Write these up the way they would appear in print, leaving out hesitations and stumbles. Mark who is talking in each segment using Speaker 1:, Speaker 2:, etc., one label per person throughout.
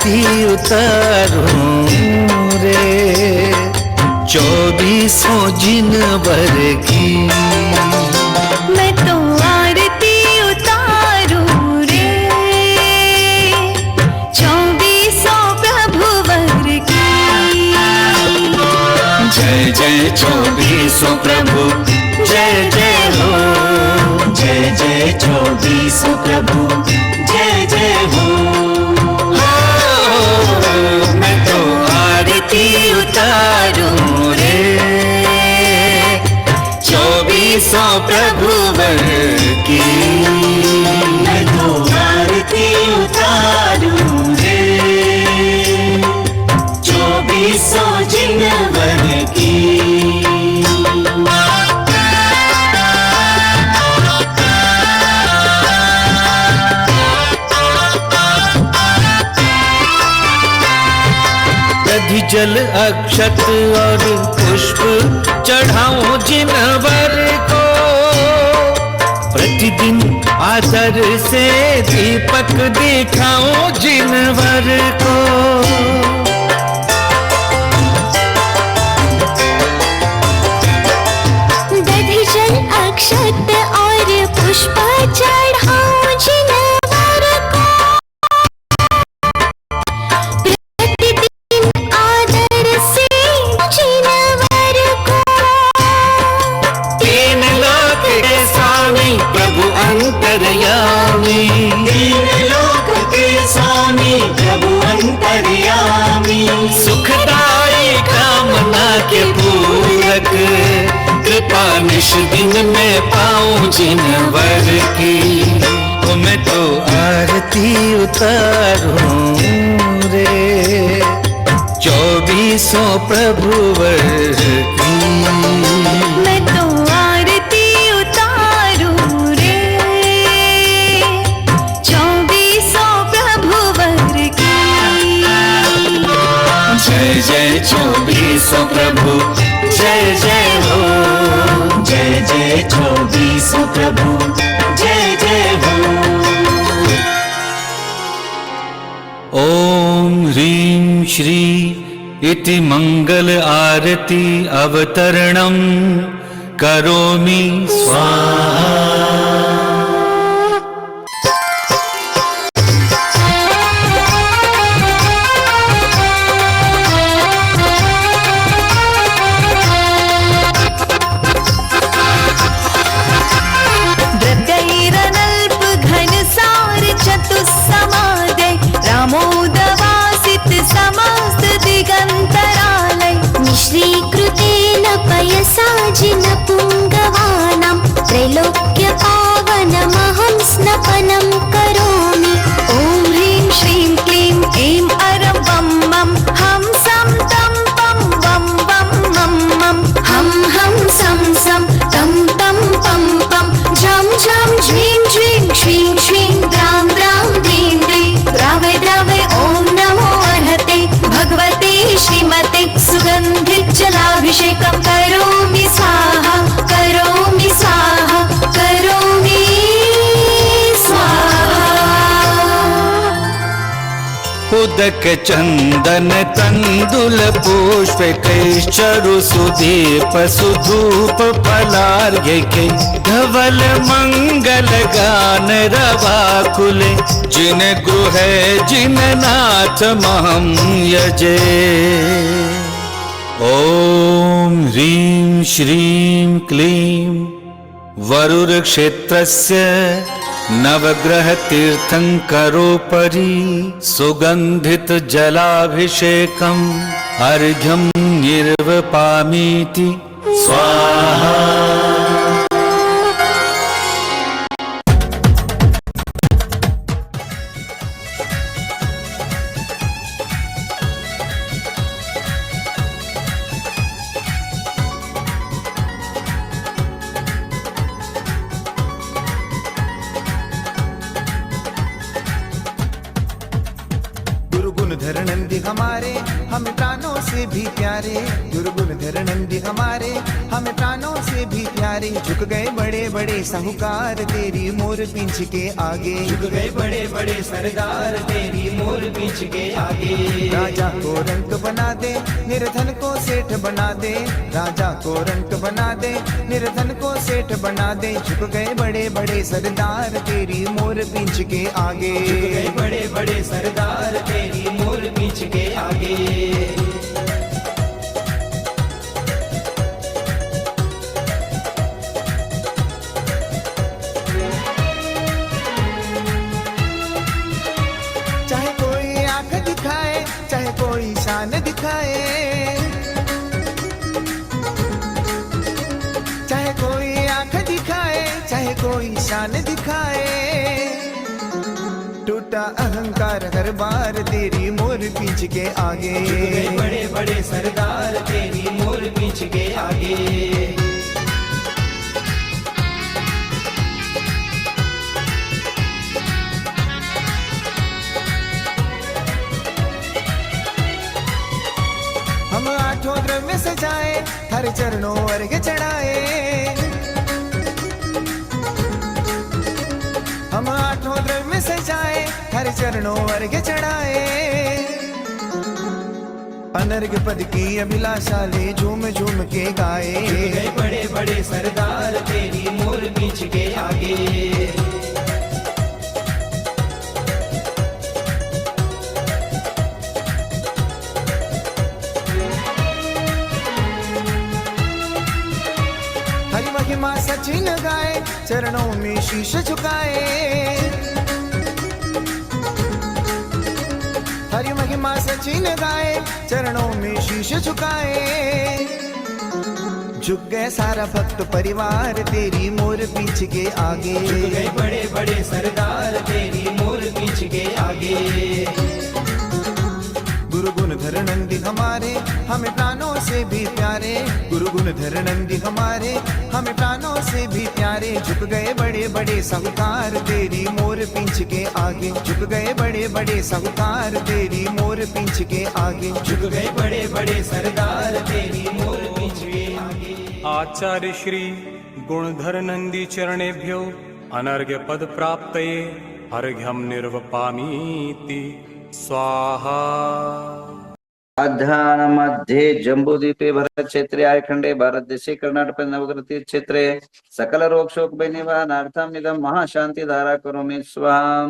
Speaker 1: आरती उतारूं रे, 24 जिनवर की।
Speaker 2: मैं तो आरती उतारूं रे, 24 प्रभुवर की।
Speaker 1: जय जय 24 प्रभु, जय जय हो।
Speaker 3: जय जय 24 प्रभु, जय जय हो।
Speaker 1: मैं तो आरती उतारूं रे, 24 प्रभुवर की।
Speaker 3: मैं तो आरती उतारूं रे, 24 जिनवर की।
Speaker 1: दधि जल अक्षत और पुष्प चढ़ाऊं जिनवर को, प्रतिदिन आदर से दीपक दिखाऊं जिनवर को।
Speaker 2: दधि जल अक्षत और पुष्प चढ़ाऊं जिनवर को, प्रतिदिन आदर से जिनवर को।
Speaker 1: 3 लोक के स्वामी प्रभु अंतर्यामी,
Speaker 3: 3 लोक के स्वामी प्रभु अंतर्यामी।
Speaker 1: सुखदाई कामना के पूरक, कृपा निश दिन में पाऊं जिनवर की। तो मैं तो आरती उतारूं रे, 24 प्रभुवर की।
Speaker 2: मैं तो आरती उतारूं रे, 24 प्रभुवर की।
Speaker 1: जय जय 24 प्रभु, जय जय हो।
Speaker 3: जय जय 24 प्रभु, जय जय हो।
Speaker 1: ओम ह्रीं श्री इति मंगल आरती अवतरणं करोमि स्वाहा।
Speaker 2: द्रव्यैरनल्प घनसार चतुस्समादे, रामोदवासित समस्त दिगंतरालय। निश्रीकृतेन पयसा जिन पुंगवानां, त्रैलोक्य पावनमहं स्नपनं करोमि। ॐ ह्रीं श्रीं क्लीं ऐं अरं वं मं, हं सं तं पं वं वं मं मं, हं हं सं सं तं तं पं पं, झं झं झ्रीं झ्रीं श्रीं श्रीं द्रां द्रां द्रीं द्रीं, द्रावय द्रावय ॐ नमो अर्हते भगवते श्रीमते। सुगन्धित जलाभिषेकं करोमि स्वाहा, करोमि स्वाहा, करोमि स्वाहा।
Speaker 1: उदक चंदन तंदुल पुष्प कैश्चरु सुदीप सुधूप फलार्घ्य के, धवल मंगल गान रवाकुले, जिन गृह जिन नाथ महं यजे। ओम ह्रीं श्रीं क्लीं वरुर क्षेत्रस्य नवग्रह तीर्थंकरोपरि, सुगंधित जलाभिषेकम् अर्घ्यं निर्वपामीति स्वाहा।
Speaker 4: गुरुगुणधर नंदी हमारे हमें प्राणों से भी प्यारे, गुरुगुणधर नंदी हमारे हमें प्राणों से भी भी प्यारे, झुक गए बड़े बड़े साहूकार तेरी मोर पींछ के आगे।
Speaker 3: झुक गए बड़े बड़े सरदार तेरी मोर पीछ के आगे।
Speaker 4: राजा को रंक बना दे, निर्धन को सेठ बना दे, राजा को रंक बना दे, निर्धन को सेठ बना दे। झुक गए बड़े बड़े सरदार तेरी मोर पींछ के आगे।
Speaker 3: झुक गए बड़े बड़े सरदार तेरी मोर पीछ के आगे।
Speaker 4: चाहे कोई आंख दिखाए, चाहे कोई शान दिखाए, चाहे कोई आंख दिखाए, चाहे कोई शान दिखाए। टूटा अहंकार हर बार तेरी मोर पीछ के आगे।
Speaker 3: झुक गए बड़े बड़े सरदार तेरी मोर पीछ के आगे।
Speaker 4: हम आठों द्रव्य सजाए, हर चरणों अर्घ चढ़ाए। हम आठों द्रव्य सजाए, हर चरणों अर्घ चढ़ाए। अनर्घ पद की अभिलाषा ले झूम झूम के गाए।
Speaker 3: झुक गए बड़े बड़े सरदार तेरी मोर पीछ के आगे।
Speaker 4: हरि महिमा सचिन गाए, चरणों में शीश झुकाए। हरि महिमा सचिन गाए, चरणों में शीश झुकाए। झुक गए सारा भक्त परिवार तेरी मोर पीछ के आगे।
Speaker 3: झुक गए बड़े बड़े सरदार तेरी मोर पीछ के आगे।
Speaker 4: गुरु गुण धर नंदी हमारे, हमें प्राणों से भी प्यारे। गुरु गुण धर नंदी हमारे, हमें प्राणों से भी प्यारे। झुक गए बड़े बड़े साहूकार तेरी मोर पींछ के आगे। झुक गए बड़े बड़े साहूकार तेरी मोर पींछ के आगे।
Speaker 3: झुक गए बड़े बड़े सरदार तेरी मोर पीछ के आगे।
Speaker 5: आचार्य श्री गुणधर नंदी चरणेभ्यो अनर्घ्य पद प्राप्तये अर्घ्यम निर्वपामीति स्वाहा।
Speaker 6: अध्यान मध्ये जम्बूद्वीपे भरत क्षेत्रे आयखंडे भारत देशे कर्नाटक नवग्रह क्षेत्रे सकल रोग शोक निवारणार्थम इदं महाशांति धारा करोमि स्वाहा।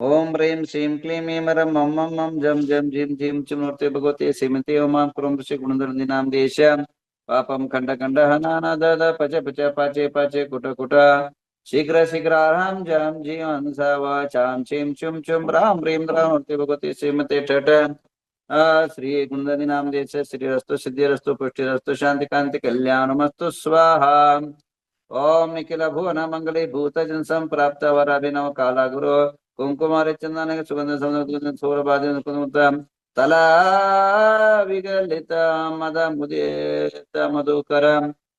Speaker 6: ओम ह्रीं श्रीं क्लीं ऐं रं मं मं मं जं जं झीं झीं च मूर्ते भगवते श्रीमते ओमां क्रों ऋषि गुणधरनाम देश्यां पापं खंड खंड हनाना दद पच पच पाचे पाचे कुट कुट शीघ्र शीघ्राहं जं जीवन सवाचां चिं चुं चुं राम ह्रीं रां मूर्ते भगवते श्रीमते ठठ श्री गुंदनी नाम देश श्रीरस्तु सिद्धिरस्तु पुष्टिरस्तु शांति कांति कल्याणमस्तु स्वाहा। ओम निखिल भुवन मंगले भूत जन संप्राप्त वराभिनव काला गुरु कुंकुमारे चंदन सुगंध सौंदर्य सौरभाजन तला विगलित मद मुदित मधुकर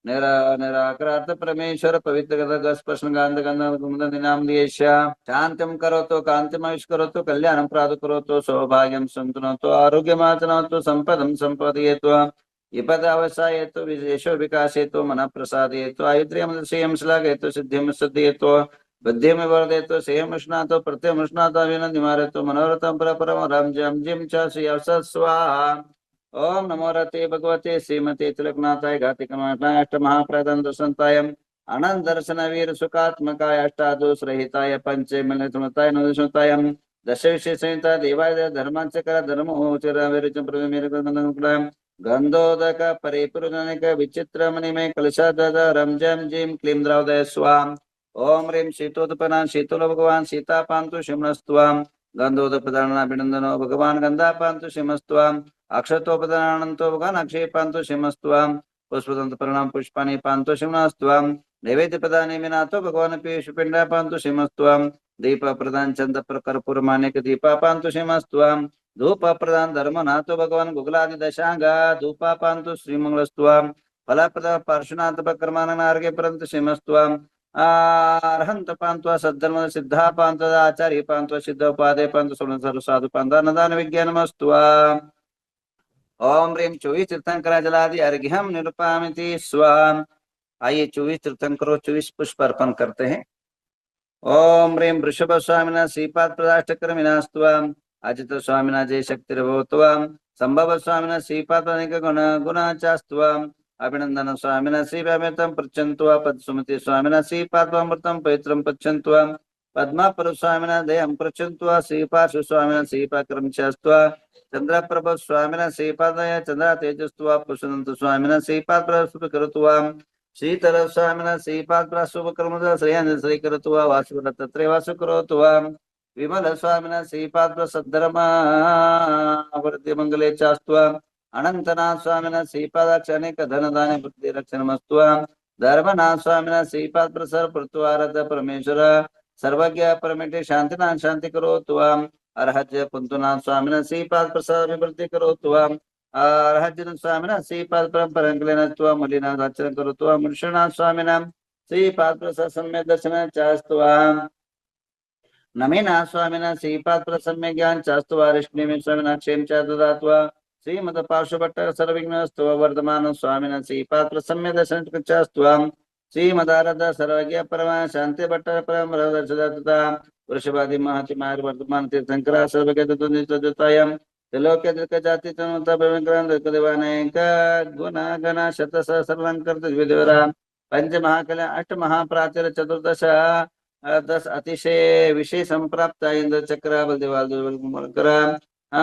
Speaker 6: निराकृत परमेश्वर पवित्र स्पर्शन गांध गंध नाम देश शांतिम करोतु कांतिमयुष करोतु कल्याणं प्रादु करोतु सौभाग्यं संतनोतु आरोग्यमातनोतु संपदं संपदयेतु विपद अवसायेतु विशेषो विकासेतु मन प्रसादयेतु आयुद्र्यं श्रियं श्लाघयेतु सिद्धिं सिद्धयेतु बुद्धिं वर्धयेतु श्रियं उष्णातु प्रत्ययं उष्णातु अभिनन्दिमारयतु मनोरथं परपरं रं जं जिं च श्रियं स्वाहा। ओम नमो रते भगवते श्रीमते तिलकनाथाय घातिकनाथाय अष्टमहाप्रदं दर्शनताय अनंत दर्शन वीर सुखात्मकाय अष्टादोषरहिताय पंचमलसमताय नवदशताय दश विशेषता देवाय धर्मांचकर धर्मोचर वीरचं प्रमेय गंधोदक परिपूर्णनिक विचित्र मणिमय कलशादद रमजम जिम क्लीं द्रौदय स्वाम। ओम ह्रीं शीतोत्पन्ना शीतलो भगवान सीतापान्तु शिमस्त्वाम गंधोदपदानाभिनंदनो भगवान गंधापान्तु शिमस्त्वाम अक्षतोपदानंतो भगवान अक्षेपान्तु शिमस्त्वाम पुष्पदंत प्रणाम पुष्पाणि पान्तु शिमस्त्वाम नैवेद्य प्रदाने मिनातो भगवान पीयूषपिंडा पान्तु शिमस्त्वाम दीप प्रदान चंद कर्पूर मानिक दीपा पान्तु शिमस्त्वाम धूप प्रदान धर्म नातो भगवान गुगलादि दशांगा धूपा पान्तु श्रीमंगलस्त्वाम फल प्रदान पार्श्वनाथ प्रकर्मान नार्गे परंत शिमस्त्वाम अर्हंत पांत्वा सद्धर्म सिद्धा पांत आचार्य पांत्वा सिद्ध उपादे पांत सर्व साधु पांता नदान विज्ञानमस्त्वा। ओम ह्रीं चोई तीर्थंकर जलादि अर्घ्यं निरूपयामि स्वाहा। आइए 24 तीर्थंकरों 24 पुष्प अर्पण करते हैं। ओम ह्रीं वृषभ स्वामिना श्रीपाद प्रदाष्टकर्मिणास्त्वाम अजित स्वामिना जय शक्तिर्भवत्वाम संभव स्वामिना श्रीपाद अनेक गुण गुणाचास्त्वाम अभिनंदन स्वामिना श्रीव्यामृतं पृच्छन्त्वा पद्सुमति स्वामिना श्रीपादमृतं पवित्रं पृच्छन्त्वा पद्मापर स्वामिना दयं पृच्छन्त्वा श्रीपार्श्व स्वामिना श्रीपाक्रम चास्त्वा चंद्रप्रभ स्वामिना श्रीपादय चंद्र तेजस्त्वा पुष्णन्त स्वामिना श्रीपाद प्रस्तुतकर्त्वा श्रीतर स्वामिना श्रीपाद प्रस्तुतकर्मद श्रेयन श्रीकर्त्वा वासुरतत्रे वासुकरोत्वा विमल स्वामिना श्रीपाद सद्धर्मा वृद्धि मंगले चास्त्वा अनंतनाथ स्वामिना श्रीपादाक्षणिक धनदान वृद्धि रक्षणमस्त्वा धर्मनाथ स्वामिना श्रीपाद प्रसर पृथ्वारथ परमेश्वर सर्वज्ञ परमेटे शांतिनाथ शांति करोत्वा अर्हज्य पुंतुनाथ स्वामिना श्रीपाद प्रसर विवृद्धि करोत्वा अर्हज्य स्वामिना श्रीपाद परंपरंकलेनत्वा मलिनाथ आचरण करोत्वा मुनिषनाथ स्वामिना श्रीपाद प्रसर सम्यक दर्शन चास्त्वा नमेना स्वामिना श्रीपाद प्रसम्य ज्ञान चास्तुवा ऋष्णि स्वामिना क्षेम च ददात्वा श्रीमद पार्श्वभट्ट सर्वविघ्नस्तव वर्धमान स्वामिना श्रीपाद प्रसम्य दर्शन चास्तुवा श्रीमदारद सर्वज्ञ परमा शांति भट्ट परम दर्शदत्ता वृषभादि महति मार वर्धमान तीर्थंकरा सर्वज्ञ तत्वनिष्ठतायं त्रिलोक्य दृक जाति तनुता भवंकरं दृक देवानेक गुण गण शत सहस्रलंकर द्विदेवरा पंच महाकल्या अष्ट महाप्राचीर चतुर्दश 10 अतिशय विशेष संप्राप्त इंद्र चक्र बलदेवाल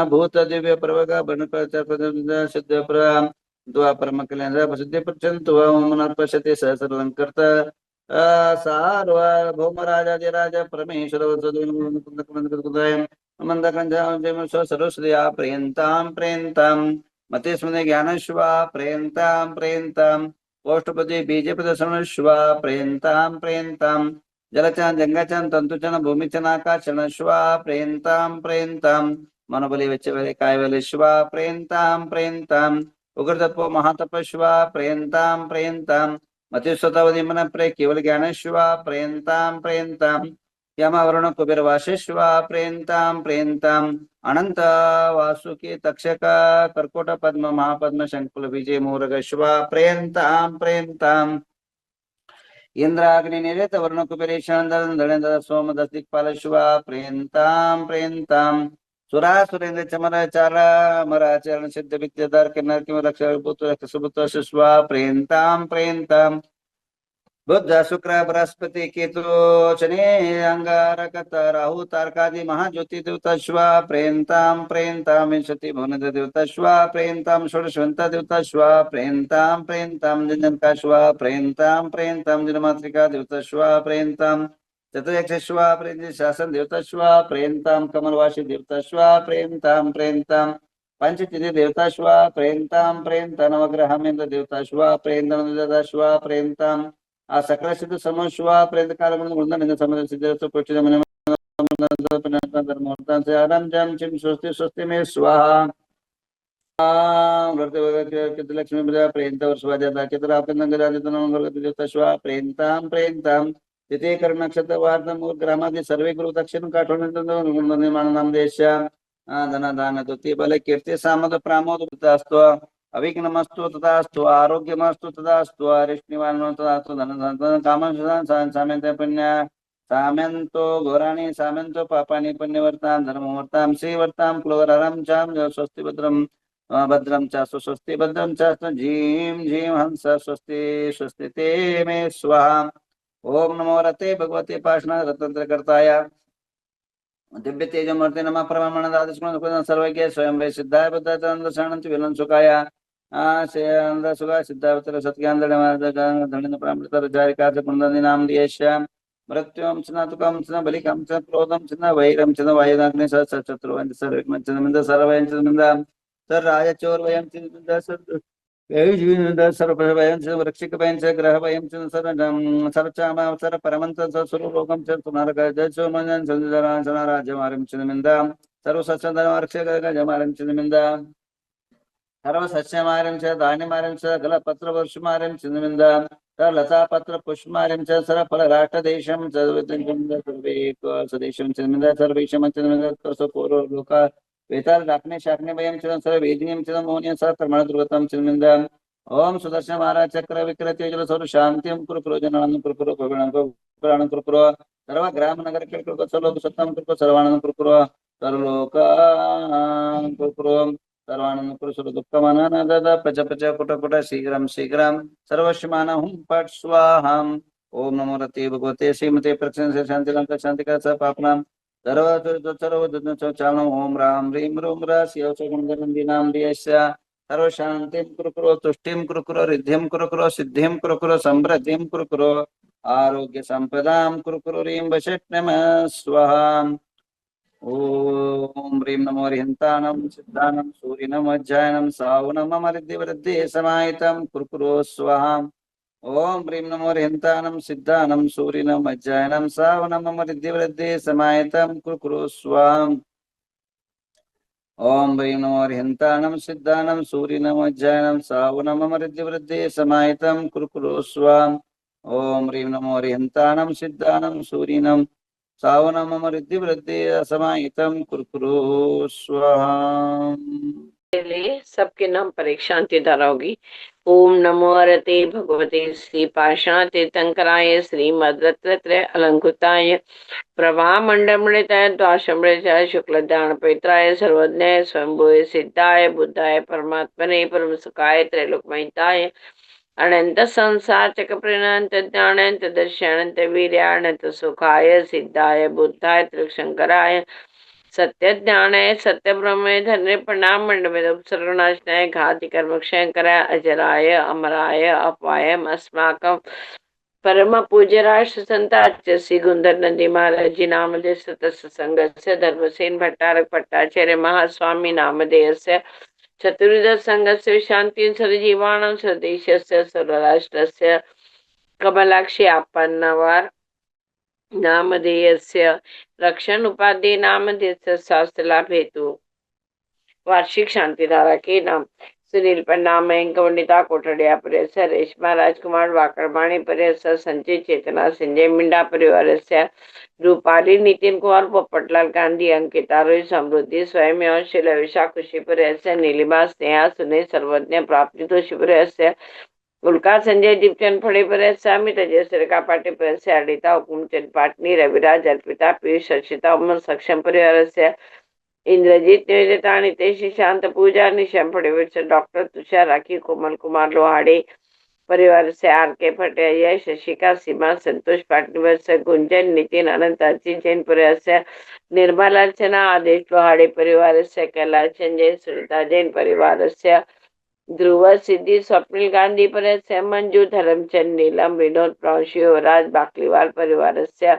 Speaker 6: भूत दिव्य प्रवगा बर्णकर शुद्ध द्वापर कल्याण प्रसिद्धि प्रचंत मनर्पशति सहस्रलंकृत सार्वभौम राजाधिराज परमेश्वर सरस्वती प्रियंतां प्रियंतां मते स्मृति ज्ञानश्वा प्रियंतां प्रियंतां पौष्टपति बीजपद श्रवणश्वा प्रियंतां प्रियंतां जलचन जंगचन तंतुचन भूमिचन आकाशचन श्वा प्रेन्तां प्रेन्तां मनोबली वेच्चबली कायबली श्वा प्रेन्तां प्रेन्तां उग्रतपो महातपश्वा प्रेन्तां प्रेन्तां मतिस्वतवदि मन प्रे केवल ज्ञान श्वा प्रेन्तां प्रेन्तां यमवरुण कुबेर वाशेश्वा प्रेन्तां प्रेन्तां अनंत वासुकी तक्षक कर्कोट पद्म महापद्म शंकुल विजय मूरग श्वा प्रेन्तां प्रेन्तां इंद्राग्नि निरेत वर्ण कुबेरेशन धनेन्द्र सोम दिक्पाल शिवा प्रेन्तां प्रेन्तां सुरा सुरेंद्र चमर चारा मराचरण सिद्ध विद्याधर किन्नर किम रक्षा पुत्र सुपुत्र शिवा प्रेन्तां प्रेन्तां बुद्ध शुक्र बृहस्पति केतु शनि अंगारक राहु तारकादि महाज्योति देवता शिवा प्रेन्तां प्रेन्तां विंशति भुवन देवता शिवा प्रेन्तां षोडशवंत देवता शिवा प्रेन्तां प्रेन्तां जन्जनका शिवा प्रेन्तां प्रेन्तां जनमात्रिका देवता शिवा प्रेन्तां चतुर्यक्ष शिवा प्रेन्ति शासन देवता शिवा प्रेन्तां कमलवासी देवता शिवा प्रेन्तां प्रेन्तां पंचचिति देवता शिवा प्रेन्तां प्रेन्तां नवग्रहमेन्द्र देवता शिवा प्रेन्तां देवता शिवा प्रेन्तां आ सकल सिद्ध समो शिवा प्रेत काल वृंदन समझ सिद्ध पुष्टि धर्मोर्तान से आराम जम चिम स्वस्ति स्वस्ति में स्वाहा लक्ष्मी प्रजा प्रेन्त वर्षवाजाता चित्रा देवता शिवा प्रेन्तां प्रेन्तां तिथे कर्ण नक्षत्र वार्तम ग्रामादि सर्वे गुरु दक्षिण काठोण निर्माण नाम देश धन दान तुति बल कीर्ति सामद प्रामोद अविघ्नमस्तु तथास्तु आरोग्यमस्तु तथास्तु अरिष्टनिवारणं तथास्तु धन कामं साम्यन्ते पुण्य साम्यन्तो घोराणि साम्यन्तो पापानि पुण्यवर्तां धर्मवर्तां श्रीवर्तां क्लोरहरं चां स्वस्ति भद्रं चास्तु स्वस्ति भद्रं चास्तु झीं झीं हंस स्वस्ति स्वस्ति ते मे स्वाहा ओम नमो रते भगवते पाषाण रत्नत्रयकर्ताय दिव्य तेजमूर्ति नमः परमानंद आदिस्मरण सर्वज्ञ स्वयं वे सिद्धाय बुद्धानंद शरणं विलन सुखाय आनंद सुखा सिद्धावतर सत्यानंद धनिन प्रामृतर जारिका कुंदनी नाम दियश्याम मृत्युम स्नातुकम स्न बलिकम च क्रोधम स्न वैरम च वायुदाग्नि शत्रुवंत सर्वज्ञ च सर्वयं च मिंदा सर राज चोर वयं च मिंदा सर्वभयं च वृक्षिक भयं च ग्रह भयं च सर्वचाम सर परमंत स्वरूपम च सुनारक जसो मनन संजरा सना राज्यमारं च मिंदा सर्व सत्संधर्म रक्षक जमारं च मिंदा सर्व सस्यमारं च धान्यमारं च गल पत्र वर्षमारं च मिंदा तर लता पत्र पुष्पमारं च सर फल राष्ट्र देशं च सर्वे स्वदेशं च मिंदा सर्वेशं च मिंदा कसो पूर्व लोका वेताल राखने शाखने भयं च सर्व वेदिनीं च मोहनीय सर कर्मण दुर्गतम च मिंदा ओम सुदर्शन महाराज चक्र विक्रते जल स्वरूप शांतिम कुरु जनानंद कुरु प्राण कुरु सर्व ग्राम नगर कुरु सर्व सत्तम कुरु सर्वानंद कुरु सर्वलोक कुरु सर्वानंद कुरु सर्व दुःखमानंद पच पच कुट कुट शीघ्रम शीघ्रम सर्वस्यमान हुम पट स्वाहाम ओम नमो रते भगवते श्रीमते प्रसन्न से शांति का स पापनाम सर्व चारणम ओम राम ह्रीं रूम रास्य गुणगंधीनाम दियस्य सर्व शांतिं कुरु तुष्टिं कुरु रिद्धिं कुरु सिद्धिं कुरु समृद्धिं कुरु आरोग्य संपदां कुरु ह्रीं वशट् नमः स्वाहा ओम ह्रीं नमो हरिहन्तानं सिद्धानं सूर्यनम अज्जायनं सावनं ममृद्धिवृद्धि समाहितं कुरु स्वाहा ओम ह्रीं नमो हरिहन्तानं सिद्धानं सूर्यनम अज्जायनं सावनं ममृद्धिवृद्धि समाहितं कुरु स्वाहा ओम ह्रीं नमो हरिहन्तानं सिद्धानं सूर्यनम अज्जायनं सावनं ममृद्धिवृद्धि समाहितं कुरु स्वाहा ओम ह्रीं नमो हरिहन्तानं सिद्धानं सूर्यनम सावनं ममृद्धिवृद्धि समाहितं कुरु स्वाहा।
Speaker 7: लिए सबके नाम पर एक शांति धारा होगी। ओम नमो रते भगवते श्री पाषाण तीर्थंकराय श्रीमद रत्नत्रय अलंकृताय प्रभा मंडमृताय द्वाशमृताय शुक्ल ध्यान पवित्राय सर्वज्ञाय स्वयंभुवे सिद्धाय बुद्धाय परमात्मने परम सुखाय त्रैलोकमहिताय अनंत संसार चक प्रणंत ज्ञानंत दर्शनंत वीर्यानंत सुखाय सिद्धाय बुद्धाय त्रिशंकराय सत्य ज्ञानाय सत्य ब्रह्म धन्य प्रणाम मंडमेद सर्वनाशनाय घाति कर्म क्षयंकराय अजराय अमराय अपायम अस्माकं परम पूज्य राष्ट्र संताच्य श्री गुंधर नंदी महाराज जी नामधेय सत्संगस्य धर्मसेन भट्टारक भट्टाचार्य महास्वामी नामधेयस्य चतुर्विध संघस्य शांति सर्वजीवानां स्वदेशस्य सर्वराष्ट्रस्य कमलाक्षी आपन्नवार नामधेयस्य रक्षण उपाधि नामधेयस्य शास्त्र लाभ हेतु वार्षिक शांति धारा के नाम सुनील पन्ना मयंक वनिता कोठडिया परिवार रेशमा राजकुमार वाकरवाणी परिवार संजय चेतना संजय मिंडा परिवार रूपाली नितिन कुमार पोपटलाल गांधी अंकिता रोहित समृद्धि स्वयं और शिलविशा खुशी परिवार नीलिमा स्नेहा सुनील सर्वज्ञ प्राप्ति दोषी परिवार उल्का संजय दीपचंद फड़े पर अमित अजय सिरका पाटी पर अडिता हुकुमचंद पाटनी रविराज अर्पिता पीयूष अर्षिता उमर सक्षम परिवार से इंद्रजीत निवेदिता नितेश शांत पूजा निशम फड़े डॉक्टर तुषार राखी कोमल कुमार लोहाड़े परिवार से आर के फटे शशिका सीमा संतोष पाटनी से गुंजन नितिन अनंत अर्चित जैन परिवार से निर्मला अर्चना आदेश लोहाड़े परिवार से कैलाश जैन सुनीता जैन परिवार से ध्रुव सिद्धि स्वप्निल गांधी परिवार से मंजू धर्मचंद नीलम विनोद प्रौशी राज बाकलीवाल परिवार से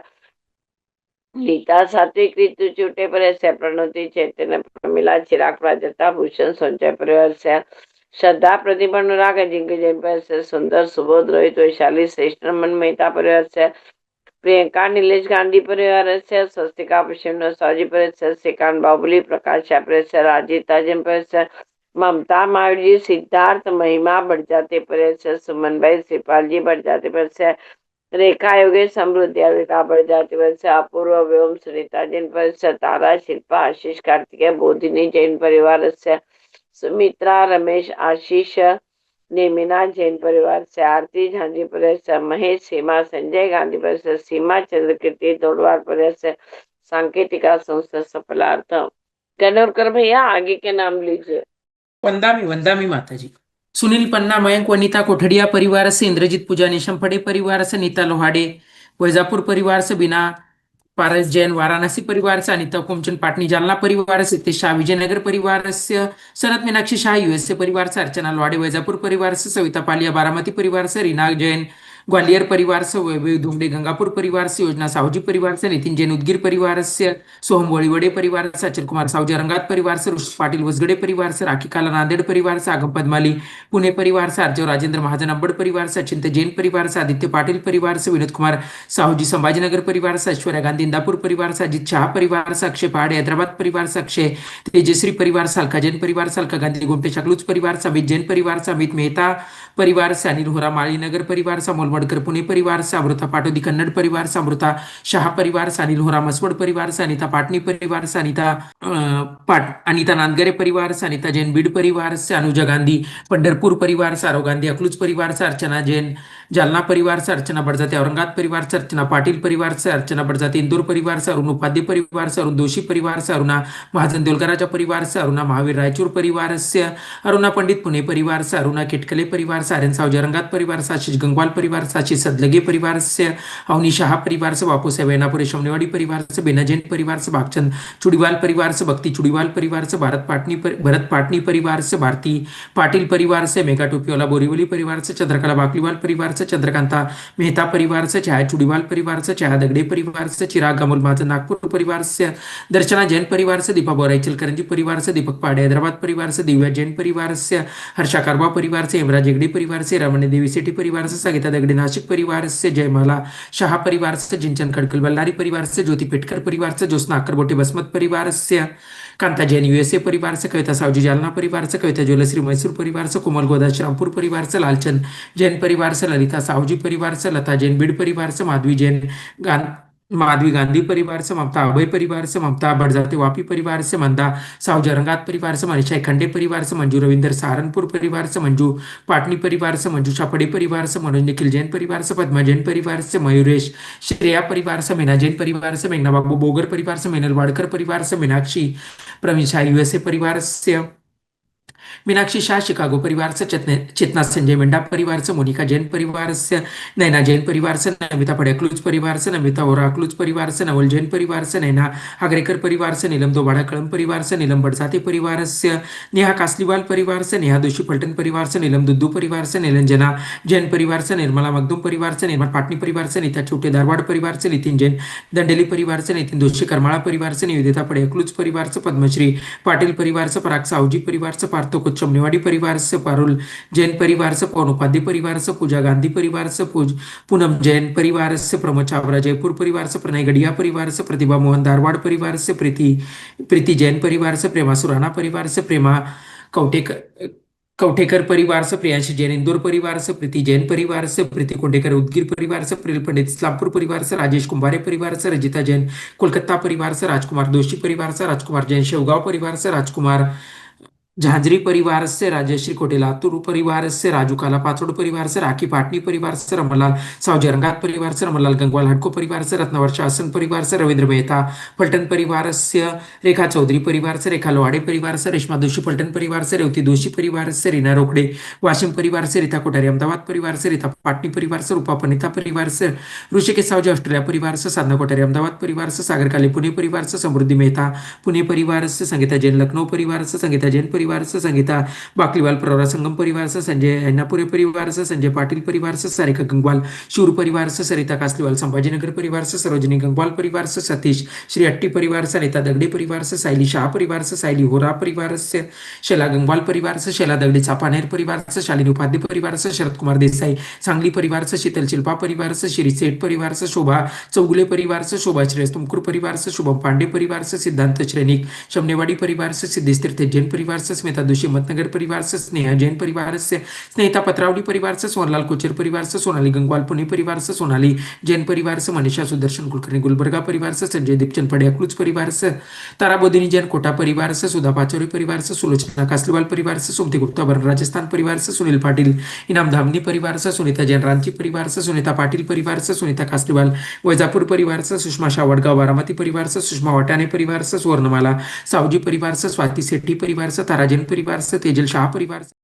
Speaker 7: लीता सात्विक ऋतु चूटे परिवार से प्रणोति चैतन्य प्रमिला चिराग प्राजता भूषण संजय परिवार से श्रद्धा प्रदीप अनुराग जिंक जैन परिवार से सुंदर सुबोध रोहित वैशाली श्रेष्ठ मन मेहता परिवार से प्रियंका नीलेश गांधी परिवार से स्वस्तिका पुष्प सौजी परिवार से श्रीकांत बाबुली प्रकाश परिवार से राजीव ताजन परिवार से ममता मावी जी सिद्धार्थ महिमा बढ़ जाते पर से सुमन भाई श्रीपाल जी बढ़ जाते पर से रेखा योगेश समृद्धि अविता बढ़ जाते पर से अपूर्व व्योम सुनीता जैन पर से तारा शिल्पा आशीष कार्तिकेय बोधिनी जैन परिवार से सुमित्रा रमेश आशीष नेमिना जैन परिवार से आरती झांझी परिवार से महेश सीमा संजय गांधी परिवार से सीमा चंद्रकीर्ति दौड़वार परिवार से सांकेतिका संस्था सफलार्थ कनौरकर भैया आगे के नाम लीजिए।
Speaker 8: वंदामी माताजी सुनील पन्ना मयंक वनिता कोठडिया परिवार से इंद्रजीत पूजा निशम फड़े परिवार से नीता लोहाड़े वैजापुर परिवार से बिना पारस जैन वाराणसी परिवार से अनिता कुमचंद पाटनी जालना परिवार से शाह विजयनगर परिवार से सनत मीनाक्षी शाह यूएसए परिवार से अर्चना लोहाड़े वैजापुर परिवार से सविता पालिया बारामती परिवार से रीना जैन ग्वालियर परिवार से वैभव धुंगड़े गंगापुर परिवार से योजना साहूजी परिवार से नितिन जैन उदगीर परिवार से सोहम वड़ीवड़े परिवार से अचल कुमार साहूजी रंगात परिवार से ऋषि पाटिल वसगड़े परिवार से राखी काला नांदेड़ परिवार से आगम पद्माली पुणे परिवार से अर्जव राजेंद्र महाजन अब्बड़ परिवार से अचिंत जैन परिवार से आदित्य पाटिल परिवार से विनोद कुमार साहूजी संभाजीनगर परिवार से ऐश्वर्या गांधी इंदापुर परिवार से अजित शाह परिवार से अक्षय पहाड़े हैदराबाद परिवार से अक्षय तेजश्री परिवार से अलका जैन परिवार से अलका गांधी गोमटे शकलूच परिवार से अमित जैन परिवार से अमित मेहता परिवार से अनिल होरा मालीनगर परिवार से मोलमड़ मडकर पुणे परिवार से, अमृता पाटोदी कन्नड परिवार से, अमृता शाह परिवार से, अनिल होरा मसवड परिवार से, अनिता पाटनी परिवार से, अनिता नांदगरे परिवार से, अनिता जैन बीड परिवार से, अनुजा गांधी पंढरपुर परिवार से, आरव गांधी अकलूज परिवार से, अर्चना जैन जालना परिवार से, अर्चना बड़जाते औरंगाबाद परिवार से, अर्चना पाटिल परिवार से, अर्चना बड़जाते इंदौर परिवार से, अरुण उपाध्याय परिवार से, अरुण दोषी परिवार से, अरुणा महाजन देवलगराजा परिवार से, अरुणा महावीर रायचूर परिवार से, अरुणा पंडित पुणे परिवार से, अरुणा केटकले परिवार से, आर्यन साहू औरंगाबाद परिवार से, आशीष गंगवाल परिवार से, आशीष सदलगे परिवार से, अवनी शाह परिवार से, बापू से वैनापुरे शमनेवाड़ी परिवार से, बेना जैन परिवार से, भागचंद चुड़ीवाल परिवार से, भक्ति चुड़ीवाल परिवार से, भरत पाटनी परिवार से, भारती पाटिल परिवार से, मेघा टोपीवाला बोरीवली परिवार से, चंद्रकला बाकलीवाल परिवार से, चंद्रकांता मेहता परिवार से, छाया चुड़ीवाल परिवार से, छाया दगड़े परिवार से, चिराग अमोल महाजन नागपुर परिवार से, दर्शना जैन परिवार से, दीपा बोरा इचलकरंजी परिवार से, दीपक पाड़े हैदराबाद परिवार से, दिव्या जैन परिवार से, हर्षा कारवा परिवार से, हेमराज हेगड़े परिवार से, रमणी देवी सेठी परिवार से, संगीता दगड़े नासिक परिवार से, जयमाला शाह परिवार से, जिंचन खड़कल बल्लारी परिवार से, ज्योति पेटकर परिवार से, ज्योत्सना अक्करबोटे बसमत परिवार से, कांता जैन यूएसए परिवार से, कविता सावजी जालना परिवार से, कविता ज्वेलश्री मैसूर परिवार से, कोमल गोदास रामपुर परिवार से, लालचंद जैन परिवार से, ललिता सावजी परिवार से, लता जैन बीड परिवार से, माधवी गांधी परिवार से, ममता अभय परिवार से, ममता बड़जाते वापी परिवार से, मंदा साहू औरंगाबाद परिवार से, मनीषा खंडे परिवार से, मंजू रविंदर सहारनपुर परिवार से, मंजू पाटनी परिवार से, मंजू छापड़े परिवार से, मनोज निखिल जैन परिवार से, पद्मा जैन परिवार से, मयूरेश श्रेया परिवार से, मीना जैन परिवार से, मेघना बाबू बोगर परिवार से, मेनल वाड़कर परिवार से, मीनाक्षी प्रवीण शाह यूएसए परिवार से, मीनाक्षी शाह शिकागो परिवार से, चेतना संजय मेंढा परिवार से, मोनिका जैन परिवार से, नैना जैन परिवार से, नमिता पड़े अकलूज परिवार से, नमिता और अकलूज परिवार से, नवल जैन परिवार से, नैना आगरेकर परिवार से, नीलम दोबाड़ा कलम परिवार से, नीलम बड़साते परिवार से, नेहा कासलीवाल परिवार से, नेहा दोषी पलटन परिवार से, नीलम दुद्दू परिवार से, नीलंजना जैन परिवार से, निर्मला मखदूम परिवार से, निर्मल पाटनी परिवार से, नीता छोटे धारवाड़ परिवार से, नितिन जैन दंडेली परिवार से, नितिन दोषी करमाड़ा परिवार से, निवेदिता पड़े अकलूज परिवार से, पद्मश्री पाटिल परिवार से, पराग साहूजी परिवार से, पार्थो चमनेवाड़ी परिवार से, पारुल जैन परिवार से, पवन उपाध्याय परिवार से, पूजा गांधी परिवार से, पूनम जैन परिवार से, प्रमोद चावरा जयपुर परिवार से, प्रणय गढ़िया परिवार से, प्रतिभा मोहन धारवाड़ परिवार से, प्रीति जैन परिवार से, प्रेमा सुराना परिवार से, प्रेमा कौटेकर परिवार से, प्रियांशी जैन इंदौर परिवार से, प्रीति जैन परिवार से, प्रीति कोंडेकर उदगीर परिवार से, प्रिल पंडित इस्लामपुर परिवार से, राजेश कुंभारे परिवार से, रजिता जैन कोलकाता परिवार से, राजकुमार दोषी परिवार से, राजकुमार जैन शेवगांव परिवार से, राजकुमार झांझरी परिवार से, राजश्री कोटे लातूर परिवार से, राजू काला पाचोड़ परिवार से, राखी पाटनी परिवार से, रमनलाल साहू औरंगाबाद परिवार से, रमनलाल गंगवाल हडको परिवार से, रत्नवर शासन परिवार से, रविंद्र मेहता पलटन परिवार से, रेखा चौधरी परिवार से, रेखा लोहाड़े परिवार से, रेशमा दोषी पलटन परिवार से, रेवती दोषी परिवार से, रीना रोकड़े वाशिम परिवार से, रीता कोठारी अहमदाबाद परिवार से, रीता पाटनी परिवार से, रूपा पनिता परिवार से, ऋषिकेश साहू ऑस्ट्रेलिया परिवार से, साधना कोठारी अहमदाबाद परिवार से, सागर काले पुणे परिवार से, समृद्धि मेहता पुणे परिवार से, संगीता जैन लखनऊ परिवार से, संगीता जैन परिवार से, संगीता बाकलीवाल प्रवरा संगम परिवार से, संजय हैनापुरे परिवार से, संजय पाटिल परिवार से, सारिका गंगवाल शिवर परिवार से, सरिता कासलीवाल संभाजीनगर परिवार से, सरोजिनी गंगवाल परिवार से, सतीश श्री अट्टी परिवार से, अनिता दगड़े परिवार से, साइली शाह परिवार से, साइली होरा परिवार से, शैला गंगवाल परिवार से, शैला दगड़े चापानेर परिवार से, शालिनी उपाध्याय परिवार से, शरद कुमार देसाई सांगली परिवार से, शीतल शिल्पा परिवार से, श्री सेठ परिवार से, शोभा चौगुले परिवार से, शोभा श्रेष्ठ तुमकुर परिवार से, शुभम पांडे परिवार से, सिद्धांत श्रेणिक शमनेवाड़ी परिवार से, सिद्धेश तीर्थ जैन परिवार से, स्मिता दोषी हिम्मतनगर परिवार से, स्नेहा जैन परिवार से, स्नेहिता पत्रावली परिवार से, सोनलाल कोचर परिवार से, सोनाली गंगवाल पुणे परिवार से, सोनाली जैन परिवार से, मनीषा सुदर्शन कुलकर्णी गुलबर्गा परिवार से, संजय दीपचंद पड़े अकलूज परिवार से, तारा बोधिनी जैन कोटा परिवार से, सुधा पाचौरी परिवार से, सुलोचना कासलीवाल परिवार से, सुमति गुप्ता वरण राजस्थान परिवार से, सुनील पाटिल इनाम धामनी परिवार से, सुनीता जैन रांची परिवार से, सुनीता पाटिल परिवार से, सुनीता कासलीवाल वैजापुर परिवार से, सुषमा शाह वडगांव बारामती परिवार से, सुषमा वाटाने परिवार से, स्वर्णमाला सावजी परिवार से, स्वाति सेठी परिवार से, तारा जैन परिवार से, तेजल शाह परिवार से,